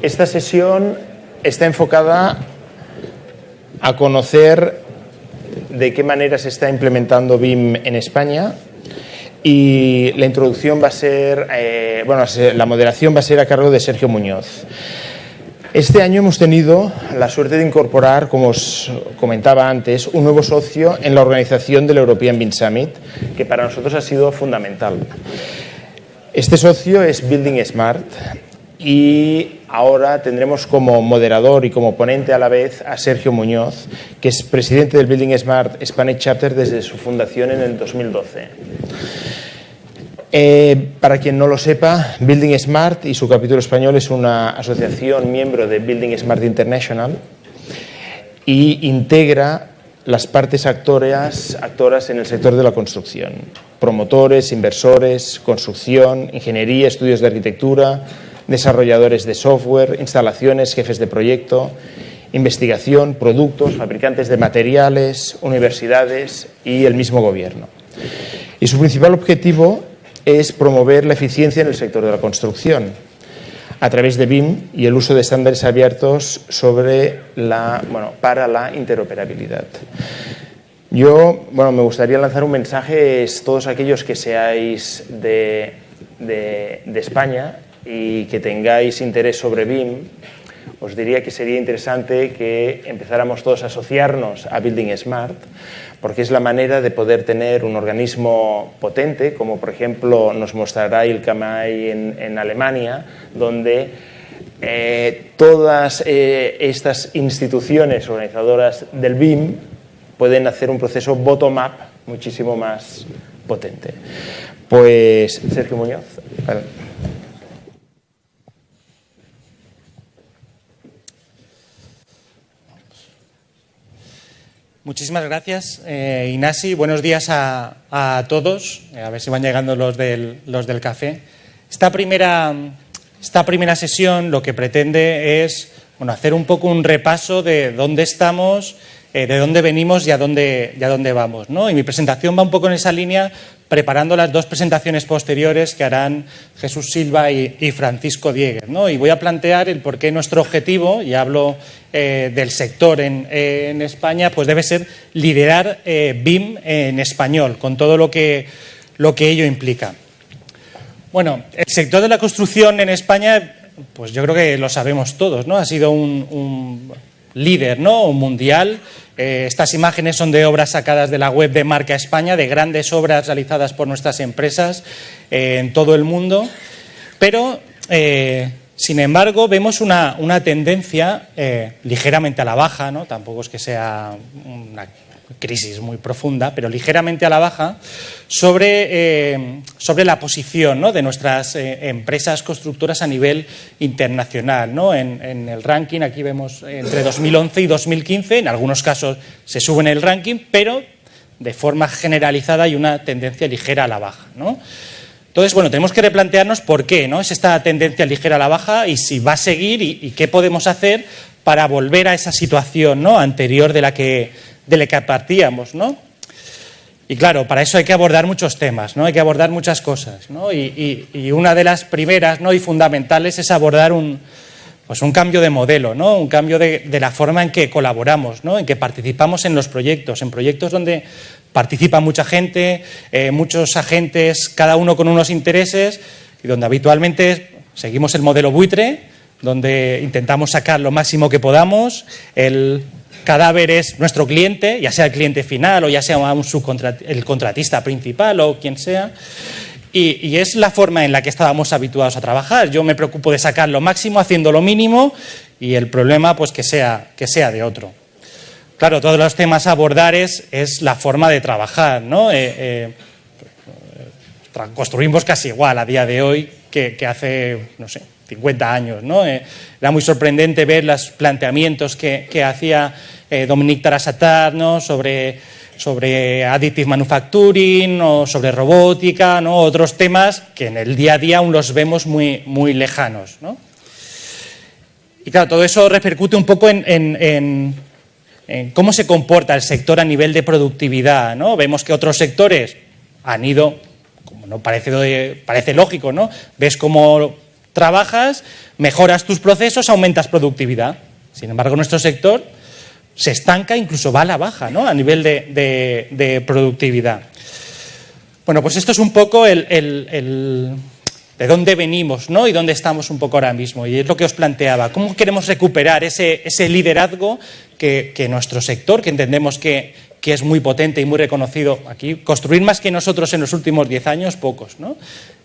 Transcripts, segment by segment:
Esta sesión está enfocada a conocer de qué manera se está implementando BIM en España, y la introducción va a ser, la moderación va a ser a cargo de Sergio Muñoz. Este año hemos tenido la suerte de incorporar, como os comentaba antes, un nuevo socio en la organización del European BIM Summit, que para nosotros ha sido fundamental. Este socio es Building Smart, y ahora tendremos como moderador y como ponente a la vez a Sergio Muñoz, que es presidente del Building Smart Spanish Chapter desde su fundación en el 2012. Para quien no lo sepa, Building Smart y su capítulo español es una asociación miembro de Building Smart International y integra las partes actoras en el sector de la construcción: promotores, inversores, construcción, ingeniería, estudios de arquitectura, desarrolladores de software, instalaciones, jefes de proyecto, investigación, productos, fabricantes de materiales, universidades y el mismo gobierno. Y su principal objetivo es promover la eficiencia en el sector de la construcción a través de BIM y el uso de estándares abiertos para la interoperabilidad. Yo, me gustaría lanzar un mensaje a todos aquellos que seáis de España y que tengáis interés sobre BIM. Os diría que sería interesante que empezáramos todos a asociarnos a Building Smart, porque es la manera de poder tener un organismo potente, como por ejemplo nos mostrará Ilka May en Alemania, donde todas estas instituciones organizadoras del BIM pueden hacer un proceso bottom-up muchísimo más potente. Pues Sergio Muñoz. Muchísimas gracias, Inasi. Buenos días a todos. A ver si van llegando los del café. Esta primera sesión lo que pretende es hacer un poco un repaso de dónde estamos, de dónde venimos y a dónde vamos, ¿no? Y mi presentación va un poco en esa línea, preparando las dos presentaciones posteriores que harán Jesús Silva y Francisco Dieguez, ¿no? Y voy a plantear el por qué nuestro objetivo, y hablo del sector en España, pues debe ser liderar BIM en español, con todo lo que ello implica. Bueno, el sector de la construcción en España, pues yo creo que lo sabemos todos, ¿no? Ha sido un líder, ¿no?, mundial. Estas imágenes son de obras sacadas de la web de Marca España, de grandes obras realizadas por nuestras empresas en todo el mundo. Pero, sin embargo, vemos una tendencia ligeramente a la baja, ¿no? Tampoco es que sea una crisis muy profunda, pero ligeramente a la baja, sobre la posición, ¿no?, de nuestras empresas constructoras a nivel internacional, ¿no? En el ranking, aquí vemos entre 2011 y 2015, en algunos casos se sube en el ranking, pero de forma generalizada hay una tendencia ligera a la baja, ¿no? Entonces, tenemos que replantearnos por qué, ¿no?, es esta tendencia ligera a la baja y si va a seguir y qué podemos hacer para volver a esa situación, ¿no?, anterior de la que partíamos, ¿no? Y claro, para eso hay que abordar muchos temas, ¿no? Hay que abordar muchas cosas, ¿no? Y una de las primeras, ¿no?, y fundamentales es abordar un cambio de modelo, ¿no? Un cambio de la forma en que colaboramos, ¿no?, en que participamos en los proyectos, en proyectos donde participa mucha gente, muchos agentes, cada uno con unos intereses, y donde habitualmente seguimos el modelo buitre, donde intentamos sacar lo máximo que podamos. El cadáver es nuestro cliente, ya sea el cliente final o ya sea el contratista principal o quien sea. Y es la forma en la que estábamos habituados a trabajar. Yo me preocupo de sacar lo máximo haciendo lo mínimo y el problema pues que sea de otro. Claro, todos los temas a abordar es la forma de trabajar, ¿no? Construimos casi igual a día de hoy que hace, 50 años, ¿no? Era muy sorprendente ver los planteamientos que hacía Dominique Tarasatar, ¿no?, sobre additive manufacturing o sobre robótica, ¿no?, otros temas que en el día a día aún los vemos muy, muy lejanos, ¿no? Y claro, todo eso repercute un poco en cómo se comporta el sector a nivel de productividad, ¿no? Vemos que otros sectores han ido, bueno, parece lógico, ¿no? Ves cómo trabajas, mejoras tus procesos, aumentas productividad. Sin embargo, nuestro sector se estanca, incluso va a la baja, ¿no? A nivel de productividad. Bueno, pues esto es un poco de dónde venimos, ¿no? Y dónde estamos un poco ahora mismo. Y es lo que os planteaba. ¿Cómo queremos recuperar ese liderazgo que nuestro sector, que entendemos que es muy potente y muy reconocido aquí, construir más que nosotros en los últimos 10 años, pocos, ¿no?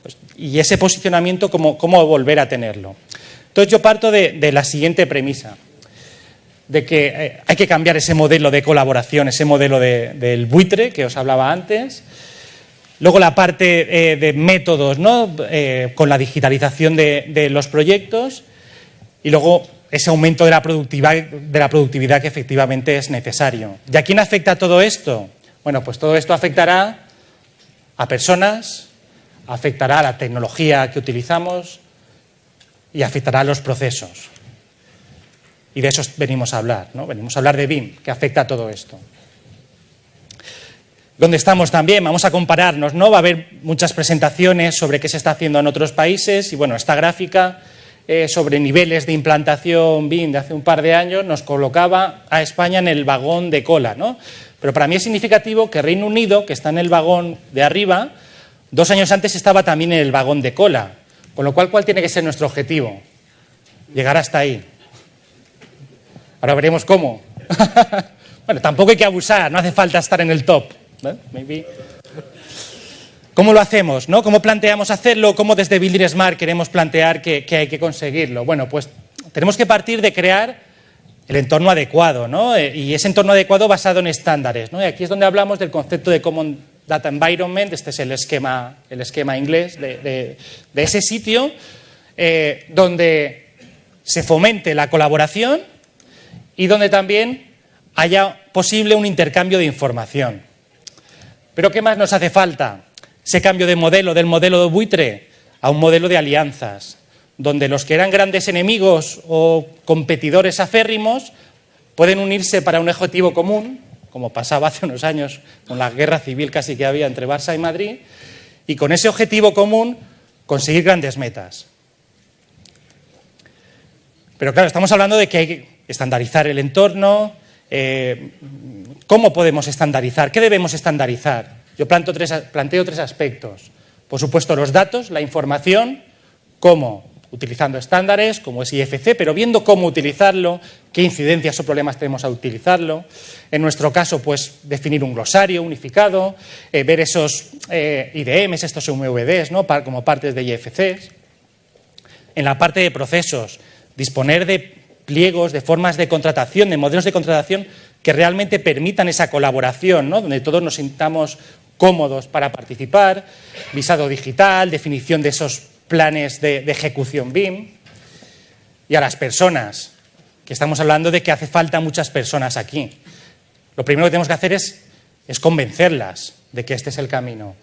Pues, y ese posicionamiento, ¿cómo volver a tenerlo? Entonces yo parto de la siguiente premisa, de que hay que cambiar ese modelo de colaboración, ese modelo del buitre que os hablaba antes. Luego la parte de métodos, ¿no? Con la digitalización de los proyectos, y luego ese aumento de la productividad que efectivamente es necesario. ¿Y a quién afecta todo esto? Bueno, pues todo esto afectará a personas, afectará a la tecnología que utilizamos y afectará a los procesos. Y de eso venimos a hablar, ¿no? Venimos a hablar de BIM, que afecta a todo esto. ¿Dónde estamos también? Vamos a compararnos, ¿no? Va a haber muchas presentaciones sobre qué se está haciendo en otros países y, bueno, esta gráfica sobre niveles de implantación BIM de hace un par de años nos colocaba a España en el vagón de cola, ¿no? Pero para mí es significativo que Reino Unido, que está en el vagón de arriba, 2 años antes estaba también en el vagón de cola. Con lo cual, ¿cuál tiene que ser nuestro objetivo? Llegar hasta ahí. Ahora veremos cómo. Bueno, tampoco hay que abusar, no hace falta estar en el top. Maybe. ¿Cómo lo hacemos, no? ¿Cómo planteamos hacerlo? ¿Cómo desde Building Smart queremos plantear que hay que conseguirlo? Bueno, pues tenemos que partir de crear el entorno adecuado, ¿no? Y ese entorno adecuado basado en estándares, ¿no? Y aquí es donde hablamos del concepto de Common Data Environment. Este es el esquema inglés de ese sitio donde se fomente la colaboración y donde también haya posible un intercambio de información. ¿Pero qué más nos hace falta? Ese cambio de modelo, del modelo de buitre a un modelo de alianzas, donde los que eran grandes enemigos o competidores aférrimos pueden unirse para un objetivo común, como pasaba hace unos años con la guerra civil casi que había entre Barça y Madrid, y con ese objetivo común conseguir grandes metas. Pero claro, estamos hablando de que hay que estandarizar el entorno. ¿Cómo podemos estandarizar? ¿Qué debemos estandarizar? Yo planteo 3 aspectos. Por supuesto, los datos, la información, cómo, utilizando estándares como es IFC, pero viendo cómo utilizarlo, qué incidencias o problemas tenemos a utilizarlo. En nuestro caso, pues definir un glosario unificado, ver esos IDMs, estos MVDs, ¿no? Como partes de IFCs. En la parte de procesos, disponer de pliegos, de formas de contratación, de modelos de contratación que realmente permitan esa colaboración, ¿no? Donde todos nos sintamos cómodos para participar, visado digital, definición de esos planes de ejecución BIM. Y a las personas, que estamos hablando de que hace falta muchas personas aquí. Lo primero que tenemos que hacer es convencerlas de que este es el camino.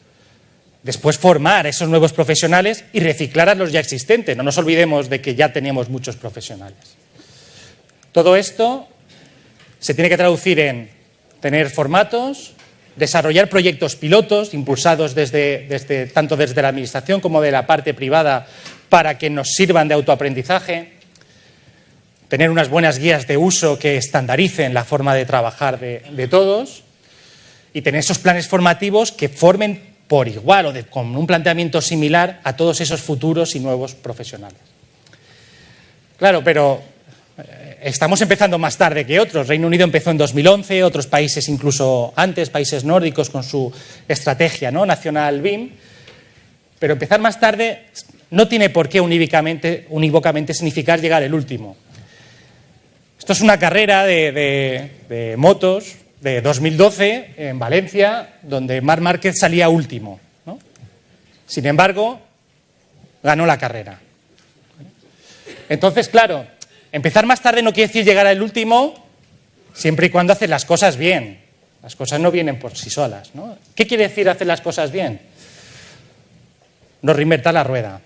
Después formar a esos nuevos profesionales y reciclar a los ya existentes. No nos olvidemos de que ya tenemos muchos profesionales. Todo esto se tiene que traducir en tener formatos, desarrollar proyectos pilotos impulsados tanto desde la administración como de la parte privada para que nos sirvan de autoaprendizaje, tener unas buenas guías de uso que estandaricen la forma de trabajar de todos y tener esos planes formativos que formen por igual o con un planteamiento similar a todos esos futuros y nuevos profesionales. Claro, pero estamos empezando más tarde que otros. Reino Unido empezó en 2011, otros países incluso antes, países nórdicos con su estrategia, ¿no? Nacional BIM. Pero empezar más tarde no tiene por qué unívocamente significar llegar el último. Esto es una carrera de motos de 2012 en Valencia, donde Marc Márquez salía último, ¿no? Sin embargo, ganó la carrera. Entonces, claro, empezar más tarde no quiere decir llegar al último siempre y cuando haces las cosas bien. Las cosas no vienen por sí solas, ¿no? ¿Qué quiere decir hacer las cosas bien? No reinventar la rueda.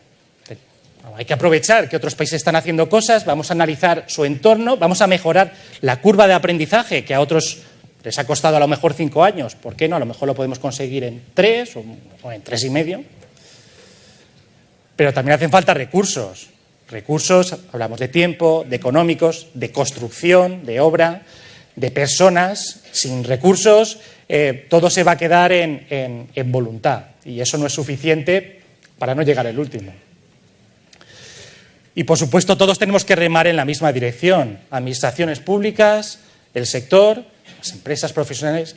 Hay que aprovechar que otros países están haciendo cosas, vamos a analizar su entorno, vamos a mejorar la curva de aprendizaje que a otros les ha costado a lo mejor 5 años. ¿Por qué no? A lo mejor lo podemos conseguir en 3 o en 3 y medio. pero también hacen falta recursos. Recursos, hablamos de tiempo, de económicos, de construcción, de obra, de personas. Sin recursos, todo se va a quedar en voluntad, y eso no es suficiente para no llegar al último. Y, por supuesto, todos tenemos que remar en la misma dirección: administraciones públicas, el sector, las empresas profesionales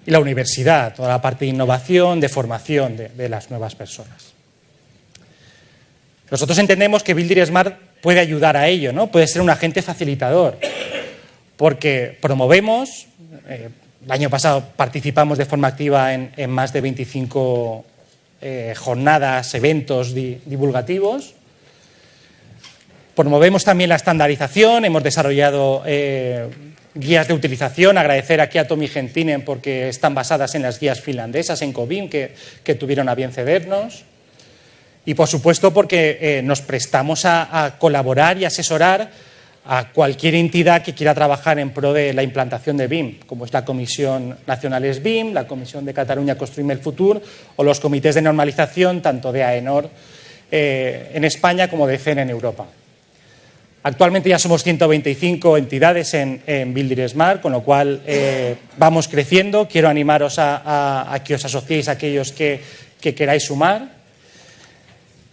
y la universidad, toda la parte de innovación, de formación de las nuevas personas. Nosotros entendemos que Building Smart puede ayudar a ello, ¿no? Puede ser un agente facilitador, porque promovemos, el año pasado participamos de forma activa en más de 25 jornadas, eventos divulgativos. Promovemos también la estandarización, hemos desarrollado guías de utilización. Agradecer aquí a Tommy Gentinen porque están basadas en las guías finlandesas, en COBIM, que tuvieron a bien cedernos. Y, por supuesto, porque nos prestamos a colaborar y asesorar a cualquier entidad que quiera trabajar en pro de la implantación de BIM, como es la Comisión Nacional BIM, la Comisión de Cataluña Construïm el Futur o los comités de normalización, tanto de AENOR en España como de CEN en Europa. Actualmente ya somos 125 entidades en Building Smart, con lo cual vamos creciendo. Quiero animaros a que os asociéis a aquellos que queráis sumar.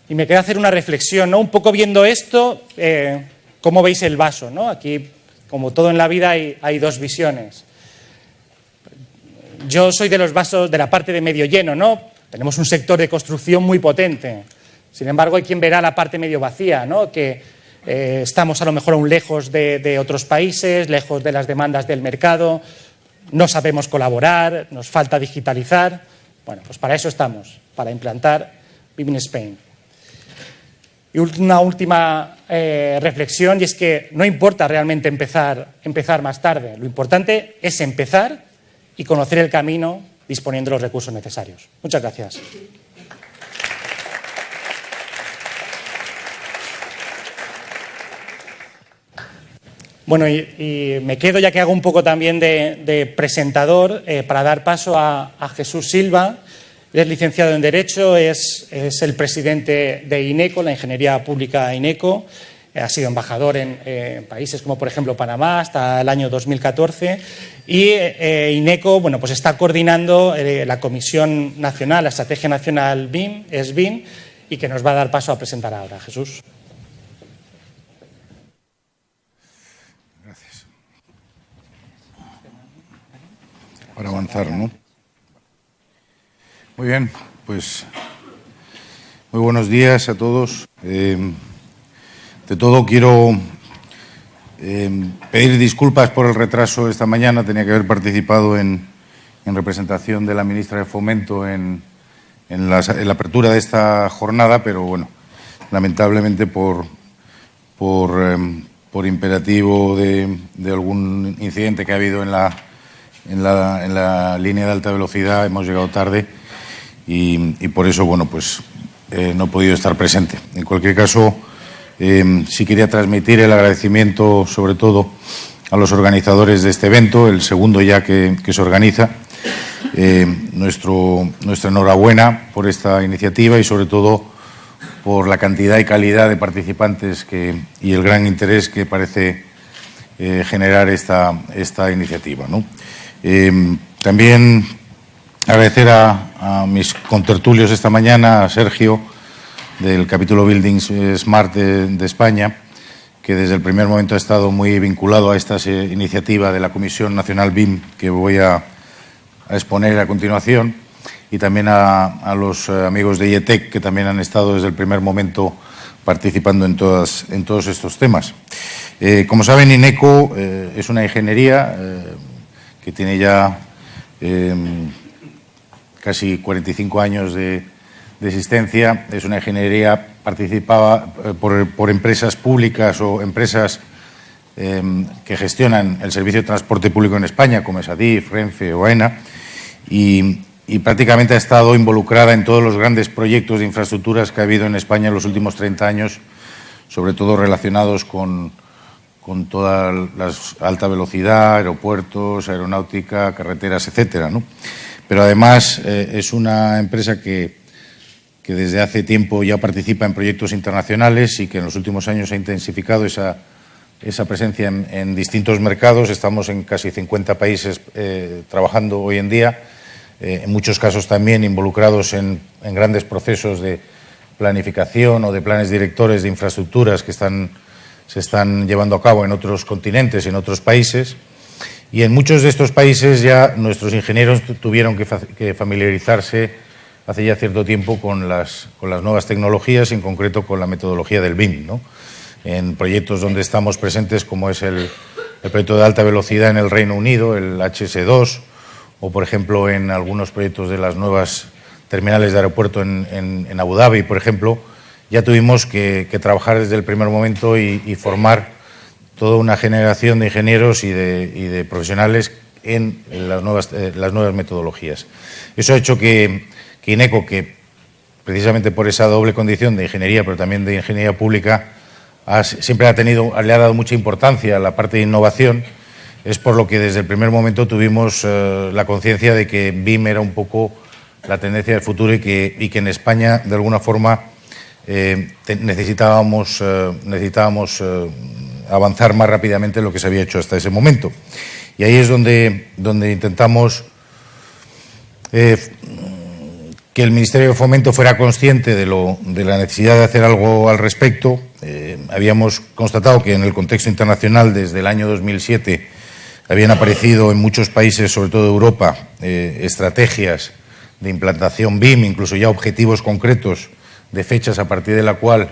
Y me queda hacer una reflexión, ¿no? Un poco viendo esto, ¿cómo veis el vaso, ¿no? Aquí, como todo en la vida, hay dos visiones. Yo soy de los vasos de la parte de medio lleno, ¿no? Tenemos un sector de construcción muy potente. Sin embargo, hay quien verá la parte medio vacía, ¿no? Que estamos a lo mejor aún lejos de otros países, lejos de las demandas del mercado, no sabemos colaborar, nos falta digitalizar. Bueno, pues para eso estamos, para implantar BIM in Spain. Y una última reflexión, y es que no importa realmente empezar más tarde. Lo importante es empezar y conocer el camino disponiendo de los recursos necesarios. Muchas gracias. Bueno, y me quedo, ya que hago un poco también de presentador, para dar paso a Jesús Silva. Es licenciado en Derecho, es el presidente de INECO, la Ingeniería Pública INECO. Ha sido embajador en países como, por ejemplo, Panamá hasta el año 2014. Y INECO, bueno, pues está coordinando la Comisión Nacional, la Estrategia Nacional BIM, SBIM, y que nos va a dar paso a presentar ahora. Jesús. Gracias. Para avanzar, ¿no? Muy bien, pues muy buenos días a todos. De todo quiero pedir disculpas por el retraso esta mañana. Tenía que haber participado en representación de la ministra de Fomento en la apertura de esta jornada, pero bueno, lamentablemente por imperativo de algún incidente que ha habido en la línea de alta velocidad hemos llegado tarde. Y por eso, bueno, pues no he podido estar presente. En cualquier caso, sí quería transmitir el agradecimiento, sobre todo, a los organizadores de este evento, el segundo ya que se organiza. Nuestra enhorabuena por esta iniciativa y, sobre todo, por la cantidad y calidad de participantes y el gran interés que parece generar esta iniciativa, ¿no? También agradecer a mis contertulios esta mañana, a Sergio, del capítulo Building Smart de España, que desde el primer momento ha estado muy vinculado a esta iniciativa de la Comisión Nacional BIM que voy a exponer a continuación, y también a los amigos de IETEC, que también han estado desde el primer momento participando en todos estos temas. Como saben, INECO es una ingeniería que tiene ya casi 45 años de existencia. Es una ingeniería participada por empresas públicas o empresas que gestionan el servicio de transporte público en España, como es Adif, Renfe o AENA, y prácticamente ha estado involucrada en todos los grandes proyectos de infraestructuras que ha habido en España en los últimos 30 años, sobre todo relacionados con toda la alta velocidad, aeropuertos, aeronáutica, carreteras, etcétera, ¿no? Pero además es una empresa que que desde hace tiempo ya participa en proyectos internacionales y que en los últimos años ha intensificado esa presencia en distintos mercados. Estamos en casi 50 países trabajando hoy en día, en muchos casos también involucrados en grandes procesos de planificación o de planes directores de infraestructuras que se están llevando a cabo en otros continentes, en otros países. Y en muchos de estos países ya nuestros ingenieros tuvieron que familiarizarse hace ya cierto tiempo con las nuevas tecnologías, en concreto con la metodología del BIM, ¿no? En proyectos donde estamos presentes, como es el proyecto de alta velocidad en el Reino Unido, el HS2, o por ejemplo en algunos proyectos de las nuevas terminales de aeropuerto en Abu Dhabi, por ejemplo, ya tuvimos que trabajar desde el primer momento y formar toda una generación de ingenieros y de profesionales en las nuevas metodologías. Eso ha hecho que INECO, que precisamente por esa doble condición de ingeniería, pero también de ingeniería pública, siempre le ha dado mucha importancia a la parte de innovación. Es por lo que desde el primer momento tuvimos la conciencia de que BIM era un poco la tendencia del futuro y que en España, de alguna forma, necesitábamos avanzar más rápidamente de lo que se había hecho hasta ese momento. Y ahí es donde intentamos que el Ministerio de Fomento fuera consciente de la necesidad de hacer algo al respecto. Habíamos constatado que en el contexto internacional, desde el año 2007, habían aparecido en muchos países, sobre todo de Europa, estrategias de implantación BIM, incluso ya objetivos concretos de fechas a partir de la cual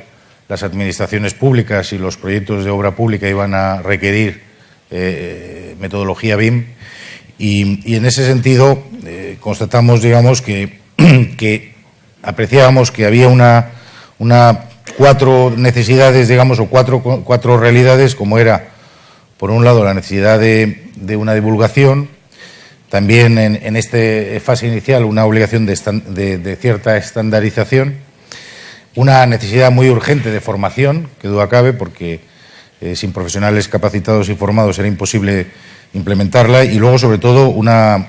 las administraciones públicas y los proyectos de obra pública iban a requerir metodología BIM. Y en ese sentido constatamos, digamos, que apreciábamos que había cuatro necesidades, digamos, o cuatro realidades, como era, por un lado, la necesidad de una divulgación, también en esta fase inicial una obligación de cierta estandarización, una necesidad muy urgente de formación, que duda cabe, porque sin profesionales capacitados y formados era imposible implementarla, y luego, sobre todo, una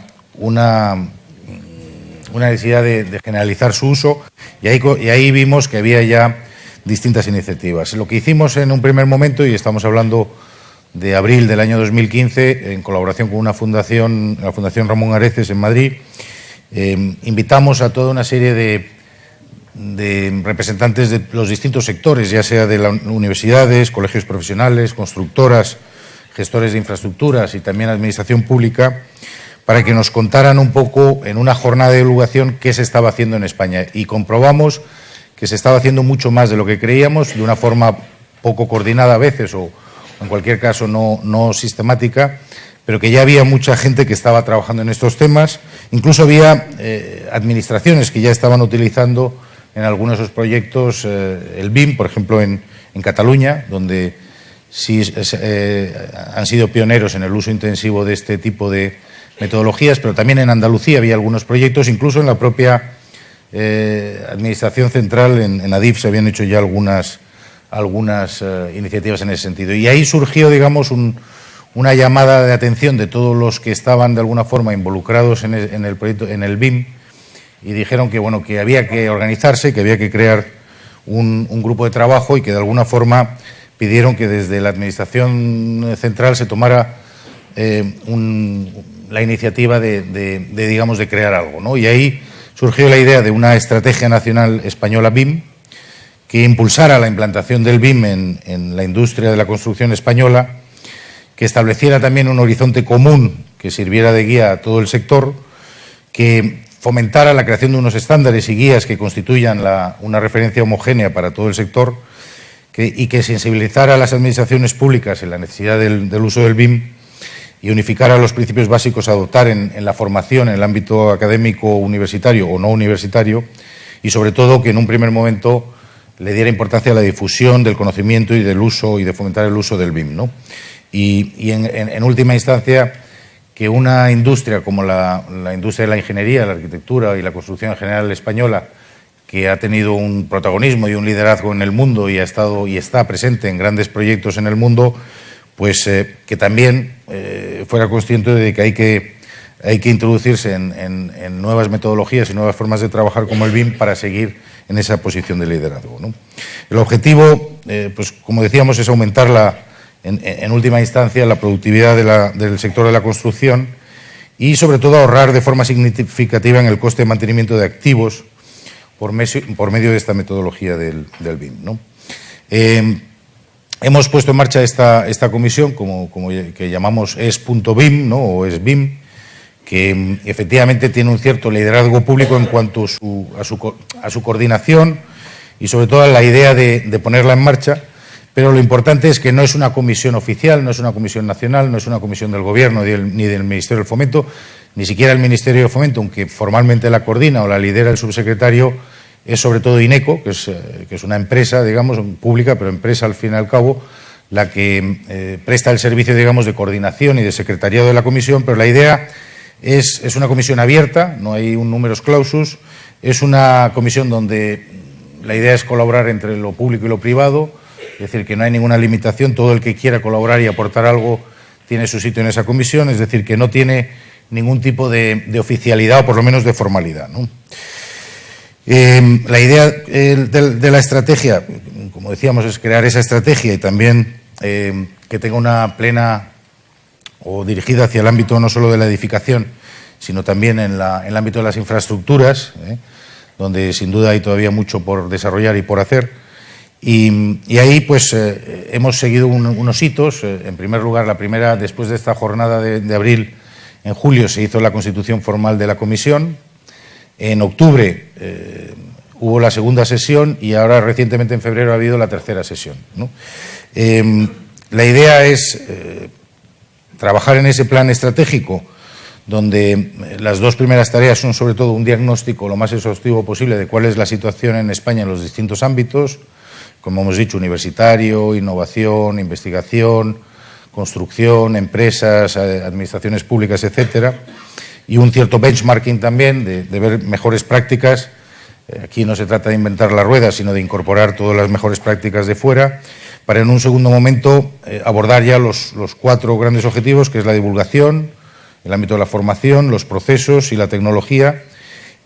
necesidad de generalizar su uso, y ahí vimos que había ya distintas iniciativas. Lo que hicimos en un primer momento, y estamos hablando de abril del año 2015, en colaboración con una fundación, la Fundación Ramón Areces en Madrid, invitamos a toda una serie de representantes de los distintos sectores, ya sea de las universidades, colegios profesionales, constructoras, gestores de infraestructuras y también administración pública, para que nos contaran un poco en una jornada de divulgación qué se estaba haciendo en España. Y comprobamos que se estaba haciendo mucho más de lo que creíamos, de una forma poco coordinada a veces, o en cualquier caso no sistemática, pero que ya había mucha gente que estaba trabajando en estos temas. Incluso había administraciones que ya estaban utilizando en algunos de esos proyectos el BIM, por ejemplo en Cataluña, donde sí han sido pioneros en el uso intensivo de este tipo de metodologías, pero también en Andalucía había algunos proyectos, incluso en la propia Administración Central, en Adif, se habían hecho ya algunas iniciativas en ese sentido. Y ahí surgió, digamos, una llamada de atención de todos los que estaban de alguna forma involucrados en el proyecto, en el BIM, y dijeron que, bueno, que había que organizarse, que había que crear un grupo de trabajo, y que de alguna forma pidieron que desde la Administración Central se tomara la iniciativa de crear algo, ¿no? Y ahí surgió la idea de una estrategia nacional española BIM que impulsara la implantación del BIM en la industria de la construcción española, que estableciera también un horizonte común que sirviera de guía a todo el sector, que fomentara la creación de unos estándares y guías que constituyan una referencia homogénea para todo el sector, y que sensibilizara a las administraciones públicas en la necesidad del uso del BIM y unificara los principios básicos a adoptar en la formación en el ámbito académico, universitario o no universitario, y sobre todo que en un primer momento le diera importancia a la difusión del conocimiento y del uso, y de fomentar el uso del BIM, ¿no? Y en última instancia, que una industria como la industria de la ingeniería, la arquitectura y la construcción en general española, que ha tenido un protagonismo y un liderazgo en el mundo y ha estado y está presente en grandes proyectos en el mundo, pues que también fuera consciente de que hay que hay que introducirse en nuevas metodologías y nuevas formas de trabajar como el BIM para seguir en esa posición de liderazgo, ¿no? El objetivo, pues como decíamos, es aumentar en última instancia la productividad del sector de la construcción y sobre todo ahorrar de forma significativa en el coste de mantenimiento de activos por medio de esta metodología del BIM, ¿no? Hemos puesto en marcha esta comisión que llamamos es.bim, ¿no? O es BIM, que efectivamente tiene un cierto liderazgo público en cuanto a su coordinación y sobre todo a la idea de ponerla en marcha, pero lo importante es que no es una comisión oficial, no es una comisión nacional, no es una comisión del Gobierno ni del Ministerio del Fomento, ni siquiera el Ministerio de Fomento, aunque formalmente la coordina o la lidera el subsecretario, es sobre todo INECO, que es una empresa, digamos, pública, pero empresa al fin y al cabo, la que presta el servicio, digamos, de coordinación y de secretariado de la comisión, pero la idea es una comisión abierta, no hay un numerus clausus, es una comisión donde la idea es colaborar entre lo público y lo privado, es decir, que no hay ninguna limitación, todo el que quiera colaborar y aportar algo tiene su sitio en esa comisión, es decir, que no tiene ningún tipo de oficialidad o por lo menos de formalidad, ¿no? La idea de la estrategia, como decíamos, es crear esa estrategia y también que tenga una plena o dirigida hacia el ámbito no solo de la edificación, sino también en el ámbito de las infraestructuras, donde sin duda hay todavía mucho por desarrollar y por hacer. Y ahí pues hemos seguido unos hitos. En primer lugar, después de esta jornada de abril, en julio se hizo la constitución formal de la comisión. En octubre hubo la segunda sesión y ahora recientemente en febrero ha habido la tercera sesión, ¿no? La idea es trabajar en ese plan estratégico donde las dos primeras tareas son sobre todo un diagnóstico lo más exhaustivo posible de cuál es la situación en España en los distintos ámbitos, como hemos dicho, universitario, innovación, investigación, construcción, empresas, administraciones públicas, etcétera, y un cierto benchmarking también de ver mejores prácticas. Aquí no se trata de inventar la rueda, sino de incorporar todas las mejores prácticas de fuera, para en un segundo momento abordar ya los 4 grandes objetivos, que es la divulgación, el ámbito de la formación, los procesos y la tecnología,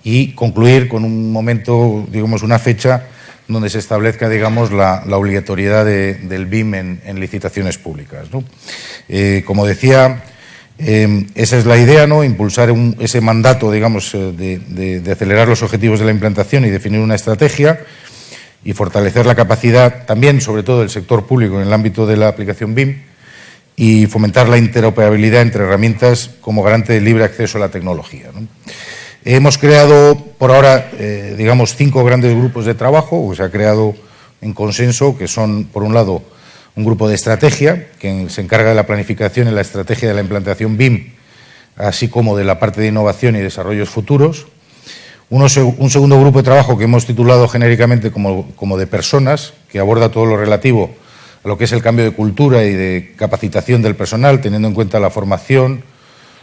y concluir con un momento, digamos, una fecha donde se establezca, digamos, la obligatoriedad del BIM en licitaciones públicas, ¿no? Como decía, esa es la idea, ¿no? Impulsar ese mandato, digamos, de acelerar los objetivos de la implantación y definir una estrategia y fortalecer la capacidad también, sobre todo, del sector público en el ámbito de la aplicación BIM y fomentar la interoperabilidad entre herramientas como garante de libre acceso a la tecnología, ¿no? Hemos creado, por ahora, digamos, 5 grandes grupos de trabajo, que se ha creado en consenso, que son, por un lado, un grupo de estrategia, que se encarga de la planificación y la estrategia de la implantación BIM, así como de la parte de innovación y desarrollos futuros. Un segundo grupo de trabajo que hemos titulado genéricamente como de personas, que aborda todo lo relativo a lo que es el cambio de cultura y de capacitación del personal, teniendo en cuenta la formación,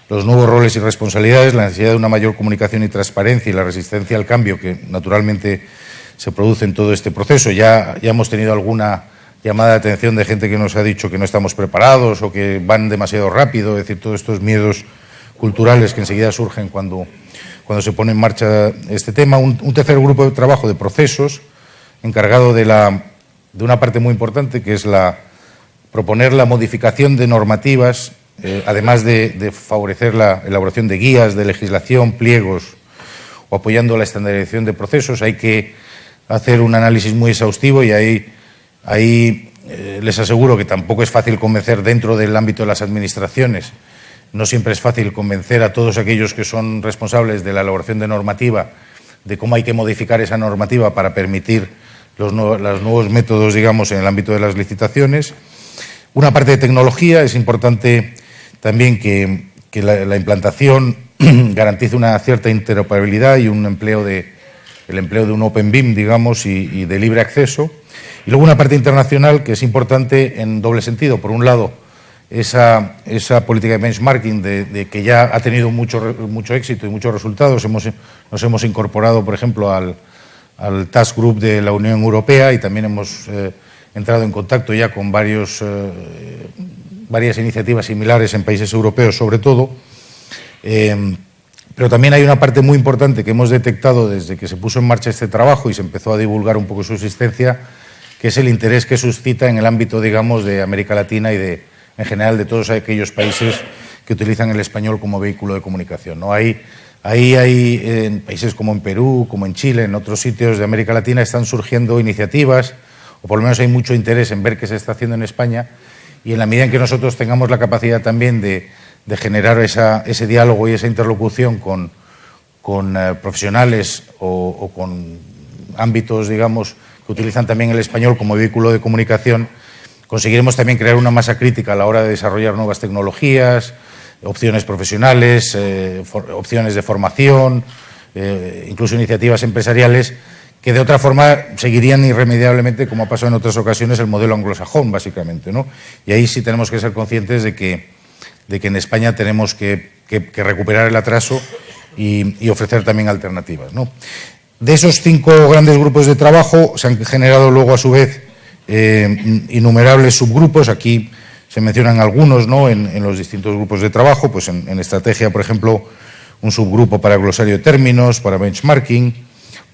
los nuevos roles y responsabilidades, la necesidad de una mayor comunicación y transparencia y la resistencia al cambio que naturalmente se produce en todo este proceso. Ya hemos tenido alguna llamada de atención de gente que nos ha dicho que no estamos preparados o que van demasiado rápido, es decir, todos estos miedos culturales que enseguida surgen cuando se pone en marcha este tema. Un tercer grupo de trabajo de procesos encargado de una parte muy importante, que es proponer la modificación de normativas, además de favorecer la elaboración de guías, de legislación, pliegos o apoyando la estandarización de procesos. Hay que hacer un análisis muy exhaustivo y ahí les aseguro que tampoco es fácil convencer dentro del ámbito de las administraciones. No siempre es fácil convencer a todos aquellos que son responsables de la elaboración de normativa de cómo hay que modificar esa normativa para permitir los nuevos métodos, digamos, en el ámbito de las licitaciones. Una parte de tecnología. Es importante también que la implantación garantice una cierta interoperabilidad y el empleo de un Open BIM, digamos, y de libre acceso. Y luego una parte internacional que es importante en doble sentido. Por un lado, esa política de benchmarking de que ya ha tenido mucho éxito y muchos resultados. Nos hemos incorporado, por ejemplo, al Task Group de la Unión Europea y también hemos entrado en contacto ya con varias iniciativas similares en países europeos, sobre todo. Pero también hay una parte muy importante que hemos detectado desde que se puso en marcha este trabajo y se empezó a divulgar un poco su existencia, que es el interés que suscita en el ámbito, digamos, de América Latina y en general de todos aquellos países que utilizan el español como vehículo de comunicación, ¿no? Ahí hay, en países como en Perú, como en Chile, en otros sitios de América Latina, están surgiendo iniciativas, o por lo menos hay mucho interés en ver qué se está haciendo en España, y en la medida en que nosotros tengamos la capacidad también de generar ese diálogo y esa interlocución con profesionales o con ámbitos, digamos, que utilizan también el español como vehículo de comunicación, conseguiremos también crear una masa crítica a la hora de desarrollar nuevas tecnologías, opciones profesionales, opciones de formación, incluso iniciativas empresariales que de otra forma seguirían irremediablemente, como ha pasado en otras ocasiones, el modelo anglosajón, básicamente, ¿no? Y ahí sí tenemos que ser conscientes de que en España tenemos que recuperar el atraso y ofrecer también alternativas, ¿no? De esos 5 grandes grupos de trabajo se han generado luego, a su vez, innumerables subgrupos. Aquí se mencionan algunos, ¿no?, en los distintos grupos de trabajo. Pues en estrategia, por ejemplo, un subgrupo para glosario de términos, para benchmarking,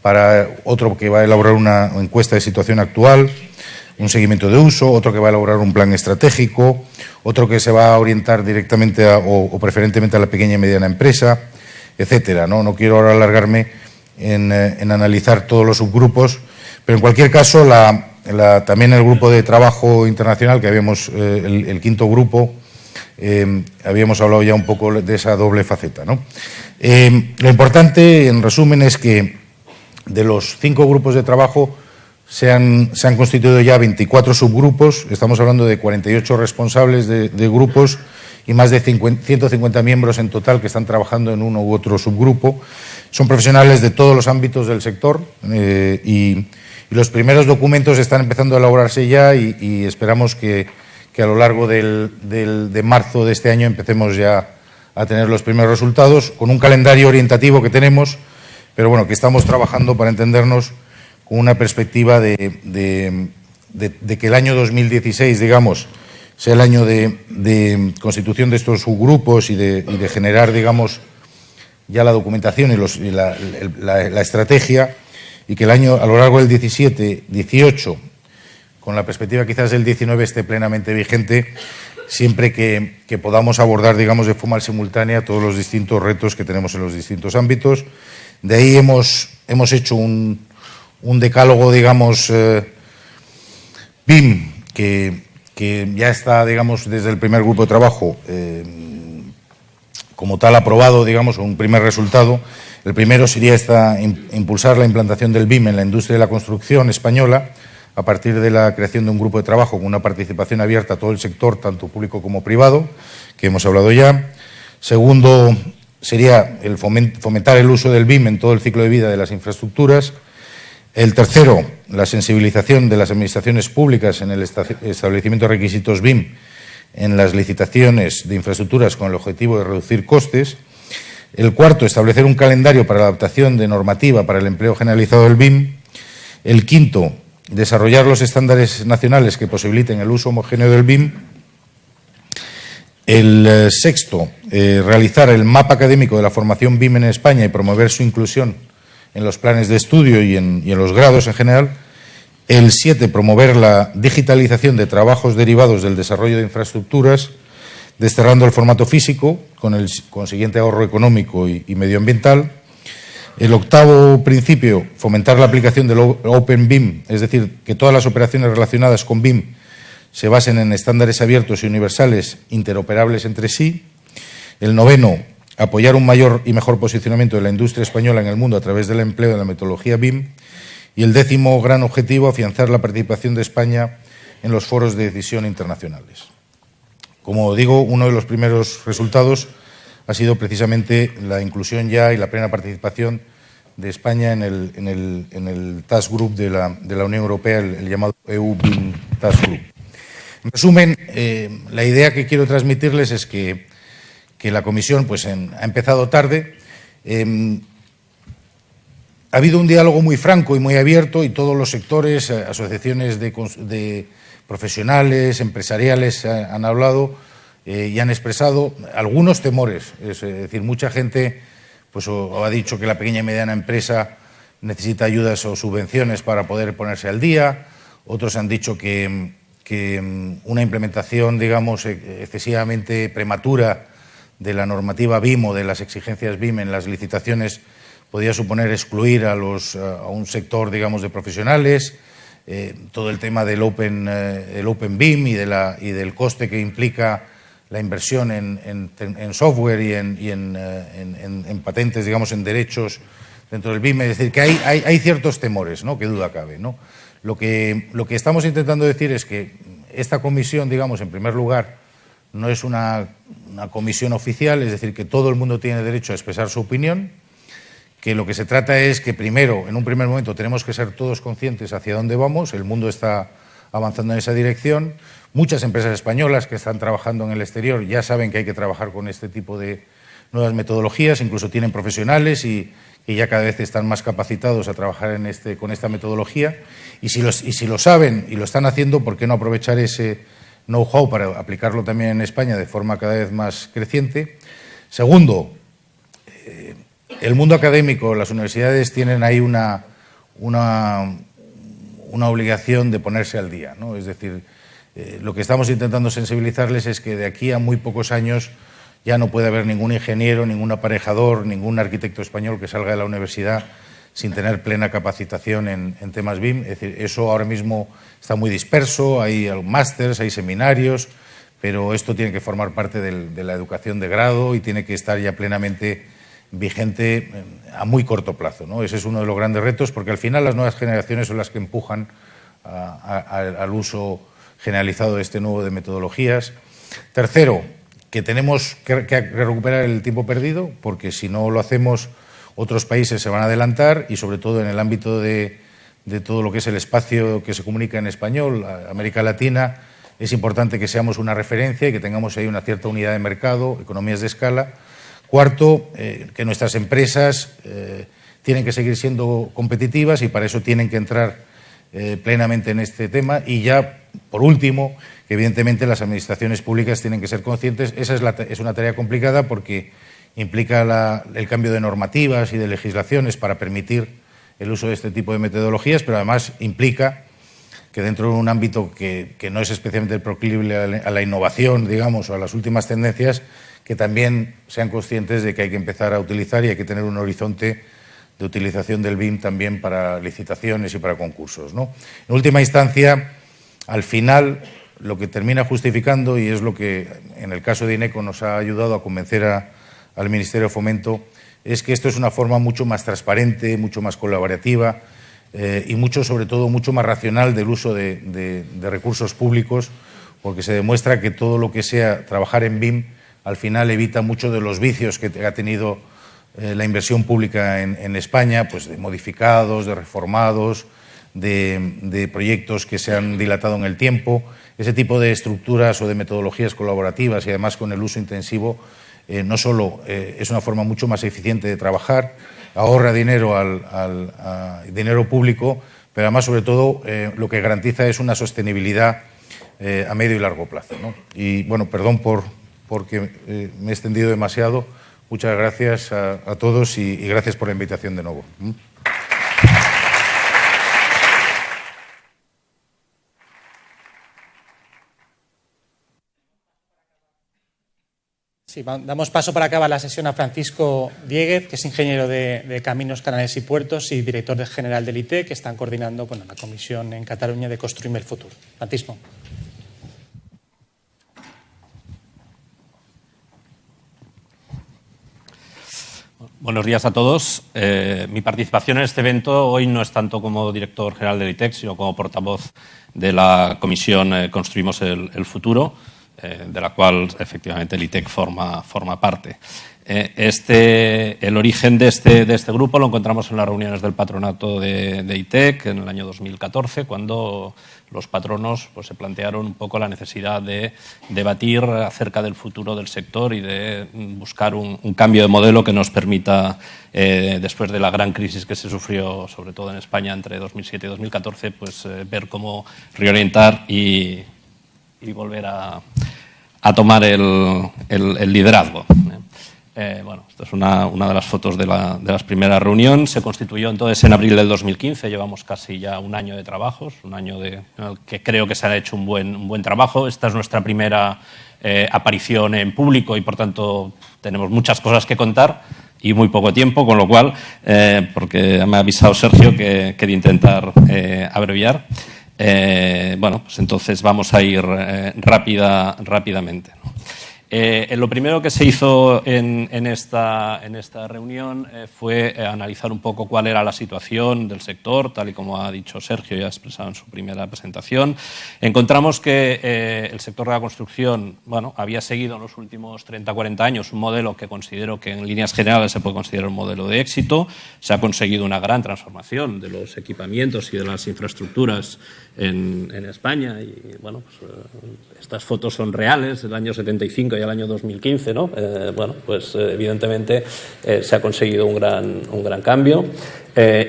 para otro que va a elaborar una encuesta de situación actual, un seguimiento de uso, otro que va a elaborar un plan estratégico, otro que se va a orientar directamente o preferentemente a la pequeña y mediana empresa, etcétera, ¿no? No quiero ahora alargarme en analizar todos los subgrupos, pero en cualquier caso también el grupo de trabajo internacional que habíamos, el 5º grupo, habíamos hablado ya un poco de esa doble faceta, ¿no? Lo importante, en resumen, es que de los 5 grupos de trabajo se han constituido ya 24 subgrupos. Estamos hablando de 48 responsables de grupos y más de 150 miembros en total que están trabajando en uno u otro subgrupo. Son profesionales de todos los ámbitos del sector y los primeros documentos están empezando a elaborarse ya y esperamos que a lo largo de marzo de este año empecemos ya a tener los primeros resultados con un calendario orientativo que tenemos, pero bueno, que estamos trabajando para entendernos con una perspectiva de que el año 2016, digamos, sea el año de constitución de estos subgrupos y de generar, digamos, ya la documentación y la estrategia, y que el año, a lo largo del 17, 18, con la perspectiva quizás del 19, esté plenamente vigente, siempre que podamos abordar, digamos, de forma simultánea todos los distintos retos que tenemos en los distintos ámbitos. De ahí hemos hecho un decálogo, digamos, BIM, que ya está, digamos, desde el primer grupo de trabajo como tal aprobado, digamos, un primer resultado. El primero sería impulsar la implantación del BIM en la industria de la construcción española a partir de la creación de un grupo de trabajo con una participación abierta a todo el sector, tanto público como privado, que hemos hablado ya. Segundo sería el fomentar el uso del BIM en todo el ciclo de vida de las infraestructuras. El tercero, la sensibilización de las administraciones públicas en el establecimiento de requisitos BIM en las licitaciones de infraestructuras con el objetivo de reducir costes. El cuarto, establecer un calendario para la adaptación de normativa para el empleo generalizado del BIM. El quinto, desarrollar los estándares nacionales que posibiliten el uso homogéneo del BIM. El sexto, realizar el mapa académico de la formación BIM en España y promover su inclusión en los planes de estudio y en los grados en general. El 7, promover la digitalización de trabajos derivados del desarrollo de infraestructuras, desterrando el formato físico, con el consiguiente ahorro económico y medioambiental. El octavo principio, fomentar la aplicación del Open BIM, es decir, que todas las operaciones relacionadas con BIM se basen en estándares abiertos y universales interoperables entre sí. El noveno, apoyar un mayor y mejor posicionamiento de la industria española en el mundo a través del empleo de la metodología BIM. Y el décimo gran objetivo, afianzar la participación de España en los foros de decisión internacionales. Como digo, uno de los primeros resultados ha sido precisamente la inclusión ya y la plena participación de España en el Task Group de la Unión Europea, el llamado EU BIM Task Group. En resumen, la idea que quiero transmitirles es que la Comisión pues, ha empezado tarde. Ha habido un diálogo muy franco y muy abierto y todos los sectores, asociaciones de profesionales, empresariales han hablado y han expresado algunos temores. Es decir, mucha gente pues, o ha dicho que la pequeña y mediana empresa necesita ayudas o subvenciones para poder ponerse al día. Otros han dicho que una implementación, digamos, excesivamente prematura de la normativa BIM o de las exigencias BIM en las licitaciones podría suponer excluir a un sector, digamos, de profesionales. Todo el tema del Open BIM y del coste que implica la inversión en software y en patentes, digamos, en derechos dentro del BIM. Es decir, que hay ciertos temores, ¿no? Qué duda cabe, ¿no? Lo que estamos intentando decir es que esta comisión, digamos, en primer lugar, no es una comisión oficial, es decir, que todo el mundo tiene derecho a expresar su opinión, que lo que se trata es que primero, en un primer momento, tenemos que ser todos conscientes hacia dónde vamos, el mundo está avanzando en esa dirección. Muchas empresas españolas que están trabajando en el exterior ya saben que hay que trabajar con este tipo de nuevas metodologías, incluso tienen profesionales y ya cada vez están más capacitados a trabajar con esta metodología. Y si lo saben y lo están haciendo, ¿por qué no aprovechar ese know-how para aplicarlo también en España de forma cada vez más creciente? Segundo, el mundo académico, las universidades tienen ahí una obligación de ponerse al día, ¿no? Es decir, lo que estamos intentando sensibilizarles es que de aquí a muy pocos años ya no puede haber ningún ingeniero, ningún aparejador, ningún arquitecto español que salga de la universidad sin tener plena capacitación en temas BIM. Es decir, eso ahora mismo está muy disperso, hay másters, hay seminarios, pero esto tiene que formar parte de la educación de grado y tiene que estar ya plenamente vigente a muy corto plazo, ¿no? Ese es uno de los grandes retos, porque al final las nuevas generaciones son las que empujan al uso generalizado de este nuevo de metodologías. Tercero, que tenemos que recuperar el tiempo perdido, porque si no lo hacemos, otros países se van a adelantar, y sobre todo en el ámbito de todo lo que es el espacio que se comunica en español, América Latina, es importante que seamos una referencia y que tengamos ahí una cierta unidad de mercado, economías de escala. Cuarto, que nuestras empresas tienen que seguir siendo competitivas y para eso tienen que entrar plenamente en este tema. Y ya, por último, que evidentemente las administraciones públicas tienen que ser conscientes. Esa es una tarea complicada porque implica el cambio de normativas y de legislaciones para permitir el uso de este tipo de metodologías, pero además implica que dentro de un ámbito que no es especialmente proclive a la innovación, digamos, o a las últimas tendencias, que también sean conscientes de que hay que empezar a utilizar y hay que tener un horizonte de utilización del BIM también para licitaciones y para concursos, ¿no? En última instancia, al final, lo que termina justificando, y es lo que en el caso de INECO nos ha ayudado a convencer al Ministerio de Fomento, es que esto es una forma mucho más transparente, mucho más colaborativa y sobre todo mucho más racional del uso de recursos públicos, porque se demuestra que todo lo que sea trabajar en BIM al final evita muchos de los vicios que ha tenido la inversión pública en España, pues de modificados, de reformados, de proyectos que se han dilatado en el tiempo. Ese tipo de estructuras o de metodologías colaborativas y además con el uso intensivo no solo es una forma mucho más eficiente de trabajar, ahorra dinero dinero público, pero además sobre todo lo que garantiza es una sostenibilidad a medio y largo plazo, ¿no? Y bueno, perdón porque me he extendido demasiado. Muchas gracias a todos y gracias por la invitación de nuevo. Sí, damos paso para acabar la sesión a Francisco Dieguez, que es ingeniero de Caminos, Canales y Puertos y director general del ITEC, que están coordinando la comisión en Cataluña de Construir el Futuro. Francisco. Buenos días a todos. Mi participación en este evento hoy no es tanto como director general del ITEC, sino como portavoz de la comisión Construimos el Futuro, de la cual efectivamente el ITEC forma parte. El origen de este grupo lo encontramos en las reuniones del patronato de ITEC en el año 2014, cuando los patronos se plantearon un poco la necesidad de debatir acerca del futuro del sector y de buscar un cambio de modelo que nos permita, después de la gran crisis que se sufrió, sobre todo en España entre 2007 y 2014, ver cómo reorientar y volver a tomar el liderazgo. Bueno, esta es una de las fotos de las primeras reuniones. Se constituyó entonces en abril del 2015. Llevamos casi ya un año de trabajos, un año en el que creo que se ha hecho un buen trabajo. Esta es nuestra primera aparición en público y, por tanto, tenemos muchas cosas que contar y muy poco tiempo, con lo cual, porque me ha avisado Sergio que de intentar abreviar. Bueno, pues entonces vamos a ir rápidamente, ¿no? Lo primero que se hizo en esta reunión fue analizar un poco cuál era la situación del sector, tal y como ha dicho Sergio y ha expresado en su primera presentación. Encontramos que el sector de la construcción, bueno, había seguido en los últimos 30-40 años un modelo que considero que en líneas generales se puede considerar un modelo de éxito. Se ha conseguido una gran transformación de los equipamientos y de las infraestructuras en España y, bueno, pues, estas fotos son reales del año 75 y al año 2015, ¿no? Bueno, pues evidentemente se ha conseguido un gran cambio.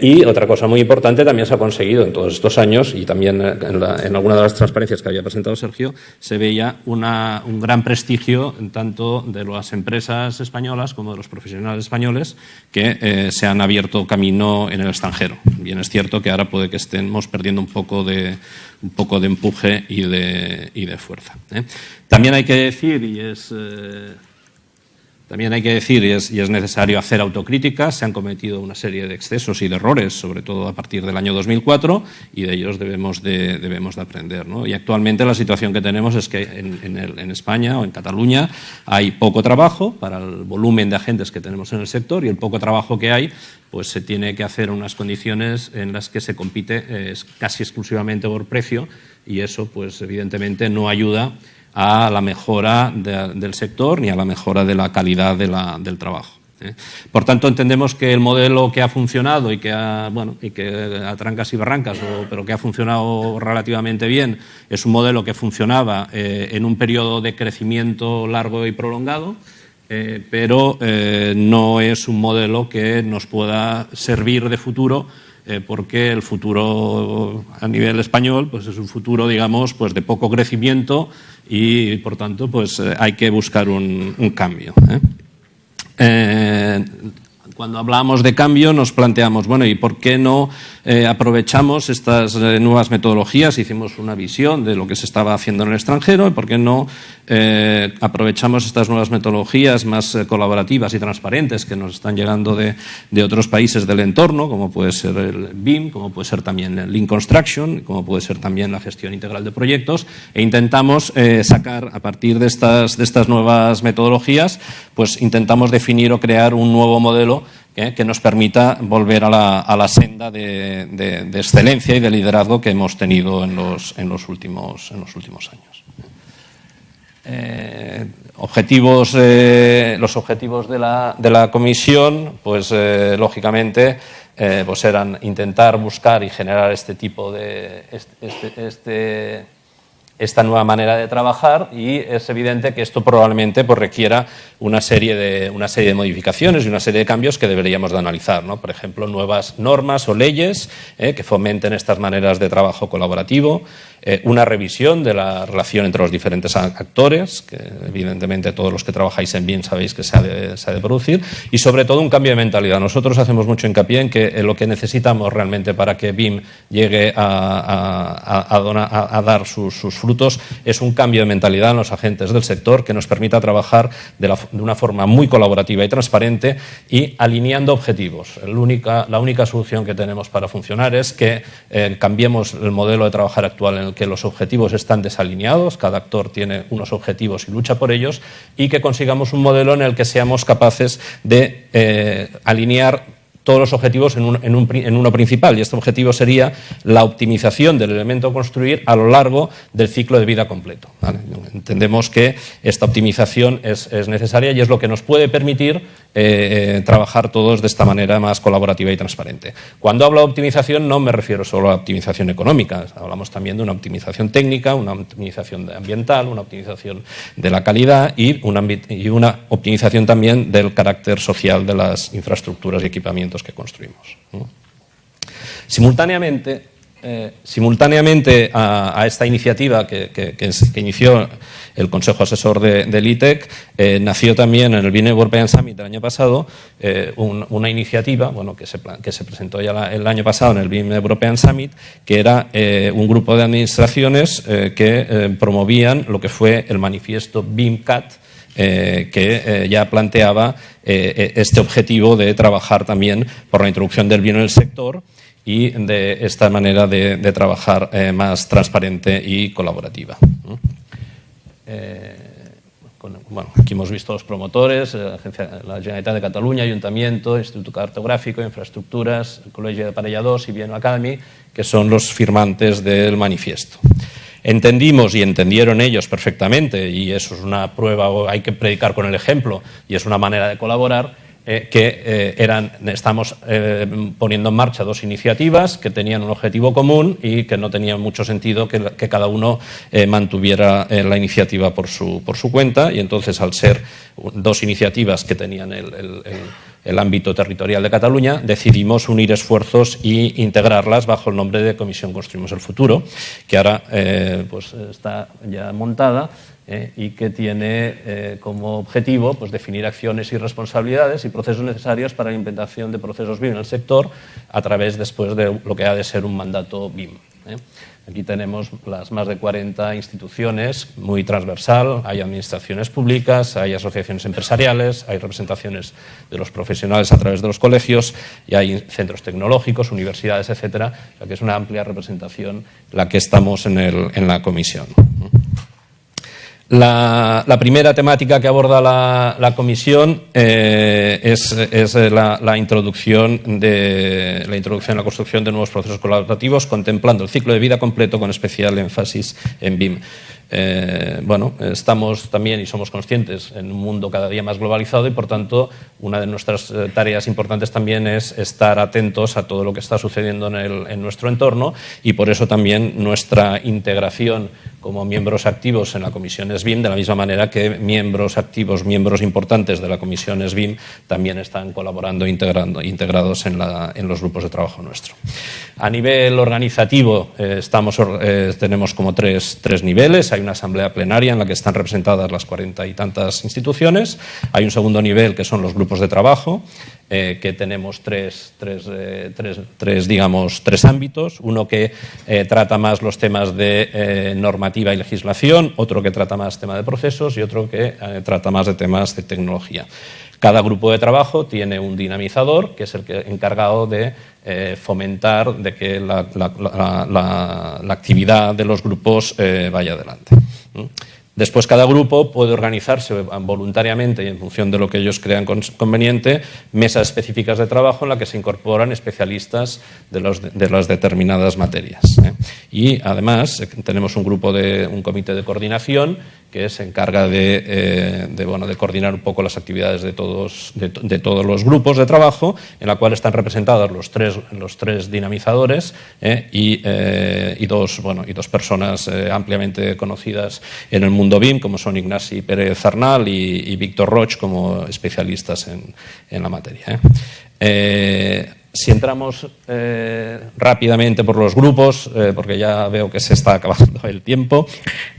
Y otra cosa muy importante también se ha conseguido en todos estos años, y también en alguna de las transparencias que había presentado Sergio, se veía un gran prestigio tanto de las empresas españolas como de los profesionales españoles que se han abierto camino en el extranjero. Bien, es cierto que ahora puede que estemos perdiendo un poco de empuje y de fuerza. También hay que decir, y es necesario hacer autocrítica. Se han cometido una serie de excesos y de errores, sobre todo a partir del año 2004, y de ellos debemos de aprender, ¿no? Y actualmente la situación que tenemos es que en España o en Cataluña hay poco trabajo para el volumen de agentes que tenemos en el sector, y el poco trabajo que hay pues se tiene que hacer en unas condiciones en las que se compite casi exclusivamente por precio, y eso pues evidentemente no ayuda a la mejora del sector ni a la mejora de la calidad del trabajo. Por tanto, entendemos que el modelo que ha funcionado y que a trancas y barrancas, pero que ha funcionado relativamente bien, es un modelo que funcionaba en un periodo de crecimiento largo y prolongado, pero no es un modelo que nos pueda servir de futuro, porque el futuro a nivel español pues es un futuro, digamos, pues de poco crecimiento, y por tanto pues hay que buscar un cambio. Cuando hablamos de cambio nos planteamos, bueno, ¿y por qué no aprovechamos estas nuevas metodologías? Hicimos una visión de lo que se estaba haciendo en el extranjero, y ¿por qué no aprovechamos estas nuevas metodologías más colaborativas y transparentes que nos están llegando de otros países del entorno, como puede ser el BIM, como puede ser también el Lean Construction, como puede ser también la gestión integral de proyectos, e intentamos sacar a partir de estas nuevas metodologías, pues intentamos definir o crear un nuevo modelo que nos permita volver a la senda de excelencia y de liderazgo que hemos tenido en los últimos años. Los objetivos de la comisión, pues lógicamente, pues eran intentar buscar y generar este tipo de esta nueva manera de trabajar, y es evidente que esto probablemente pues requiera una serie de modificaciones y una serie de cambios que deberíamos de analizar, ¿no? Por ejemplo, nuevas normas o leyes que fomenten estas maneras de trabajo colaborativo, una revisión de la relación entre los diferentes actores, que evidentemente todos los que trabajáis en BIM sabéis que se ha de producir, y sobre todo un cambio de mentalidad. Nosotros hacemos mucho hincapié en que lo que necesitamos realmente para que BIM llegue a dar sus frutos es un cambio de mentalidad en los agentes del sector que nos permita trabajar de una forma muy colaborativa y transparente y alineando objetivos. La única solución que tenemos para funcionar es que cambiemos el modelo de trabajar actual en el que los objetivos están desalineados, cada actor tiene unos objetivos y lucha por ellos, y que consigamos un modelo en el que seamos capaces de alinear todos los objetivos en uno principal, y este objetivo sería la optimización del elemento a construir a lo largo del ciclo de vida completo, ¿vale? Entendemos que esta optimización es necesaria y es lo que nos puede permitir trabajar todos de esta manera más colaborativa y transparente. Cuando hablo de optimización no me refiero solo a optimización económica, hablamos también de una optimización técnica, una optimización ambiental, una optimización de la calidad y una optimización también del carácter social de las infraestructuras y equipamientos que construimos. Simultáneamente, simultáneamente a esta iniciativa que inició el Consejo Asesor del ITEC, nació también en el BIM European Summit del año pasado una iniciativa, bueno, que se presentó ya el año pasado en el BIM European Summit, que era un grupo de administraciones que promovían lo que fue el manifiesto BIM-CAT, que ya planteaba este objetivo de trabajar también por la introducción del BIM en el sector y de esta manera de trabajar más transparente y colaborativa. Bueno, aquí hemos visto los promotores, la Generalitat de Cataluña, Ayuntamiento, Instituto Cartográfico, Infraestructuras, el Colegio de Aparelladors y BIM Academy, que son los firmantes del manifiesto. Entendimos y entendieron ellos perfectamente, y eso es una prueba, hay que predicar con el ejemplo, y es una manera de colaborar, estamos poniendo en marcha dos iniciativas que tenían un objetivo común y que no tenía mucho sentido que cada uno mantuviera la iniciativa por su cuenta, y entonces, al ser dos iniciativas que tenían el ámbito territorial de Cataluña, decidimos unir esfuerzos e integrarlas bajo el nombre de Comisión Construimos el Futuro, que ahora pues está ya montada y que tiene como objetivo pues definir acciones y responsabilidades y procesos necesarios para la implementación de procesos BIM en el sector a través después de lo que ha de ser un mandato BIM. Aquí tenemos las más de 40 instituciones, muy transversal, hay administraciones públicas, hay asociaciones empresariales, hay representaciones de los profesionales a través de los colegios y hay centros tecnológicos, universidades, etcétera, o sea que es una amplia representación la que estamos en la comisión. La primera temática que aborda la comisión es la introducción en la construcción de nuevos procesos colaborativos, contemplando el ciclo de vida completo con especial énfasis en BIM. Bueno, estamos también y somos conscientes en un mundo cada día más globalizado y, por tanto, una de nuestras tareas importantes también es estar atentos a todo lo que está sucediendo en nuestro entorno, y por eso también nuestra integración como miembros activos en la comisión SBIM, de la misma manera que miembros activos, miembros importantes de la comisión SBIM también están colaborando, integrados en los grupos de trabajo nuestro. A nivel organizativo tenemos como tres niveles. Hay una asamblea plenaria en la que están representadas las 40 y tantas instituciones. Hay un segundo nivel que son los grupos de trabajo, que tenemos tres ámbitos. Uno que trata más los temas de normativa y legislación, otro que trata más tema de procesos y otro que trata más de temas de tecnología. Cada grupo de trabajo tiene un dinamizador, que es el encargado de fomentar de que la actividad de los grupos vaya adelante. Después, cada grupo puede organizarse voluntariamente y en función de lo que ellos crean conveniente, mesas específicas de trabajo en las que se incorporan especialistas de las determinadas materias. Y además tenemos un comité de coordinación que se encarga de coordinar un poco las actividades de todos los grupos de trabajo, en la cual están representados los tres dinamizadores y dos personas ampliamente conocidas en el mundo BIM, como son Ignasi Pérez Arnal y Víctor Roig, como especialistas en la materia. Si entramos rápidamente por los grupos, porque ya veo que se está acabando el tiempo,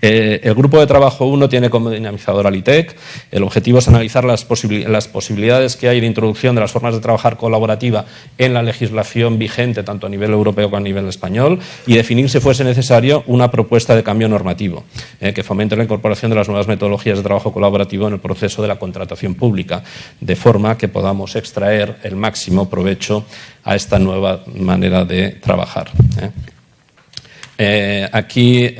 el grupo de trabajo 1 tiene como dinamizador al ITEC. El objetivo es analizar las posibilidades que hay de introducción de las formas de trabajar colaborativa en la legislación vigente, tanto a nivel europeo como a nivel español, y definir, si fuese necesario, una propuesta de cambio normativo que fomente la incorporación de las nuevas metodologías de trabajo colaborativo en el proceso de la contratación pública, de forma que podamos extraer el máximo provecho a esta nueva manera de trabajar. Aquí,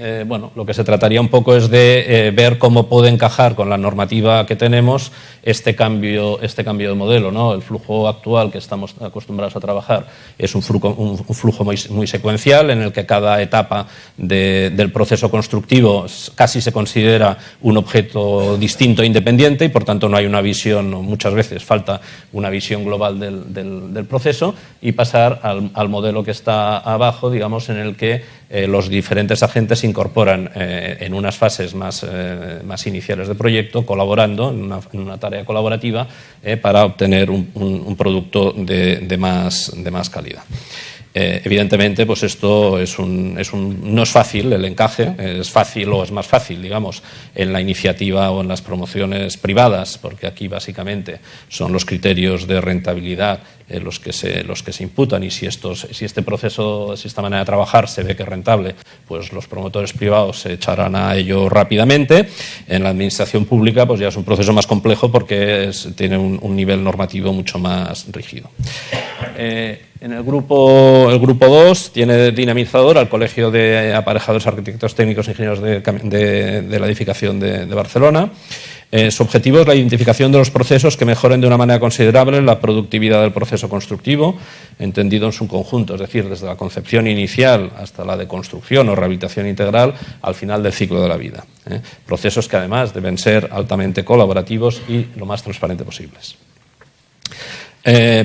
lo que se trataría un poco es de ver cómo puede encajar con la normativa que tenemos este cambio de modelo, ¿no? El flujo actual que estamos acostumbrados a trabajar es un flujo muy secuencial, en el que cada etapa del proceso constructivo casi se considera un objeto distinto e independiente, y por tanto no hay una visión, muchas veces falta una visión global del proceso, y pasar al modelo que está abajo, digamos, en el que los diferentes agentes se incorporan en unas fases más iniciales del proyecto, colaborando en una tarea colaborativa para obtener un producto de más calidad. Evidentemente, pues esto no es fácil el encaje, es fácil o es más fácil, digamos, en la iniciativa o en las promociones privadas, porque aquí básicamente son los criterios de rentabilidad los que se imputan, y si este proceso, si esta manera de trabajar se ve que es rentable, pues los promotores privados se echarán a ello rápidamente. En la administración pública pues ya es un proceso más complejo porque tiene un nivel normativo mucho más rígido. En el grupo 2 tiene dinamizador al Colegio de Aparejadores, Arquitectos Técnicos e Ingenieros de la Edificación de Barcelona. Su objetivo es la identificación de los procesos que mejoren de una manera considerable la productividad del proceso constructivo, entendido en su conjunto, es decir, desde la concepción inicial hasta la de construcción o rehabilitación integral al final del ciclo de la vida. Procesos que además deben ser altamente colaborativos y lo más transparentes posibles.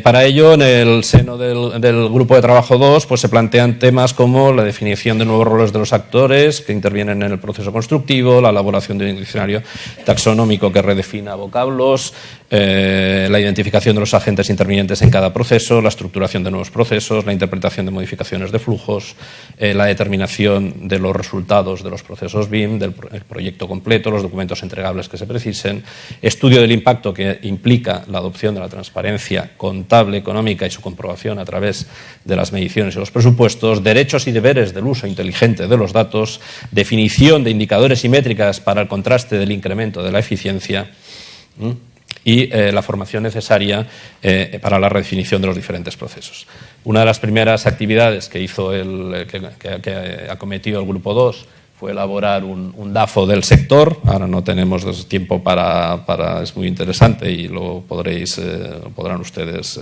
Para ello, en el seno del Grupo de Trabajo 2, pues se plantean temas como la definición de nuevos roles de los actores que intervienen en el proceso constructivo, la elaboración de un diccionario taxonómico que redefina vocablos, la identificación de los agentes intervinientes en cada proceso, la estructuración de nuevos procesos, la interpretación de modificaciones de flujos, la determinación de los resultados de los procesos BIM, del proyecto completo, los documentos entregables que se precisen, estudio del impacto que implica la adopción de la transparencia contable, económica y su comprobación a través de las mediciones y los presupuestos, derechos y deberes del uso inteligente de los datos, definición de indicadores y métricas para el contraste del incremento de la eficiencia y la formación necesaria para la redefinición de los diferentes procesos. Una de las primeras actividades que que acometió el Grupo 2 fue elaborar un DAFO del sector. Ahora no tenemos tiempo es muy interesante y lo podrán ustedes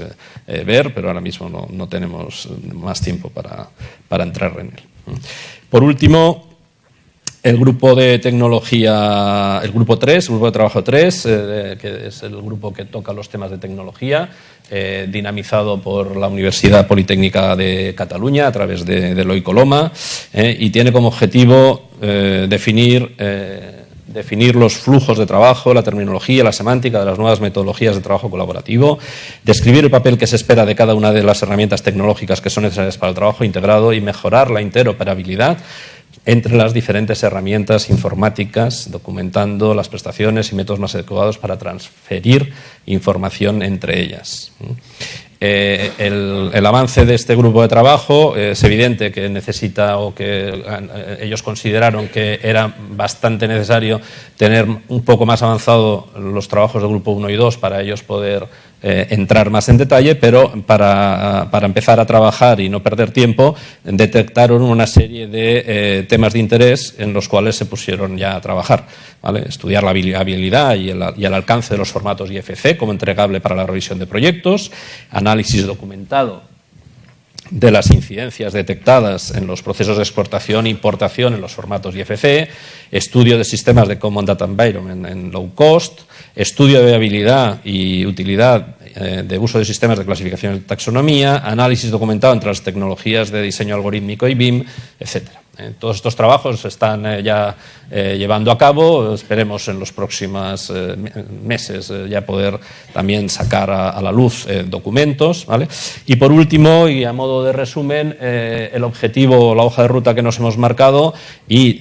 ver, pero ahora mismo no tenemos más tiempo para entrar en él. Por último, el grupo de tecnología, el grupo 3, el grupo de trabajo 3, que es el grupo que toca los temas de tecnología, dinamizado por la Universidad Politécnica de Cataluña a través de Eloi Coloma, y tiene como objetivo definir los flujos de trabajo, la terminología, la semántica de las nuevas metodologías de trabajo colaborativo, describir el papel que se espera de cada una de las herramientas tecnológicas que son necesarias para el trabajo integrado y mejorar la interoperabilidad entre las diferentes herramientas informáticas, documentando las prestaciones y métodos más adecuados para transferir información entre ellas. El avance de este grupo de trabajo es evidente que necesita, o que ellos consideraron que era bastante necesario tener un poco más avanzado los trabajos del grupo 1 y 2 para ellos poder entrar más en detalle, pero para empezar a trabajar y no perder tiempo, detectaron una serie de temas de interés en los cuales se pusieron ya a trabajar, ¿vale? Estudiar la viabilidad y el alcance de los formatos IFC como entregable para la revisión de proyectos, análisis documentado de las incidencias detectadas en los procesos de exportación e importación en los formatos IFC, estudio de sistemas de Common Data Environment en low cost, estudio de viabilidad y utilidad de uso de sistemas de clasificación y taxonomía, análisis documentado entre las tecnologías de diseño algorítmico y BIM, etcétera. Todos estos trabajos se están ya llevando a cabo. Esperemos en los próximos meses ya poder también sacar a la luz documentos, ¿vale? Y por último, y a modo de resumen, el objetivo, la hoja de ruta que nos hemos marcado y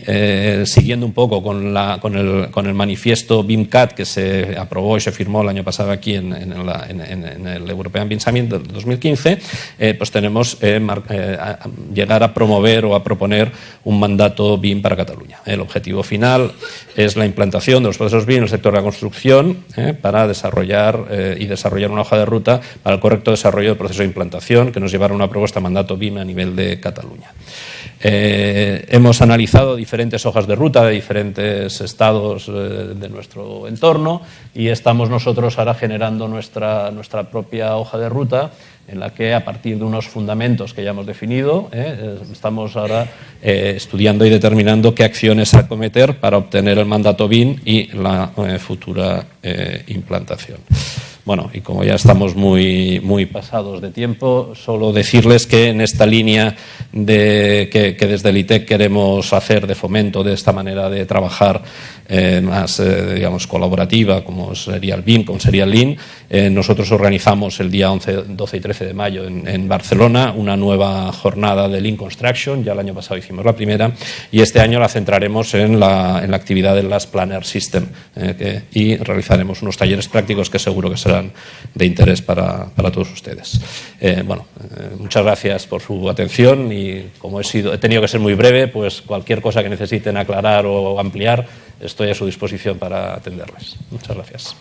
siguiendo un poco con el manifiesto BIMCAT que se aprobó y se firmó el año pasado aquí en el European BIM Summit del 2015, pues tenemos llegar a promover o a proponer un mandato BIM para Cataluña. El objetivo final es la implantación de los procesos BIM en el sector de la construcción para desarrollar una hoja de ruta para el correcto desarrollo del proceso de implantación que nos llevará a una propuesta de mandato BIM a nivel de Cataluña. Hemos analizado diferentes hojas de ruta de diferentes estados de nuestro entorno y estamos nosotros ahora generando nuestra propia hoja de ruta en la que, a partir de unos fundamentos que ya hemos definido, estamos ahora estudiando y determinando qué acciones acometer para obtener el mandato BIM y la futura implantación. Bueno, y como ya estamos muy pasados de tiempo, solo decirles que en esta línea que desde el ITEC queremos hacer de fomento de esta manera de trabajar más digamos, colaborativa, como sería el BIM, como sería el Lean. Nosotros organizamos el día 11, 12 y 13 de mayo en Barcelona una nueva jornada de Lean Construction. Ya el año pasado hicimos la primera y este año la centraremos en la actividad del Last Planner System y realizaremos unos talleres prácticos que seguro que serán de interés para todos ustedes. Muchas gracias por su atención y como he tenido que ser muy breve, pues cualquier cosa que necesiten aclarar o ampliar, estoy a su disposición para atenderles. Muchas gracias.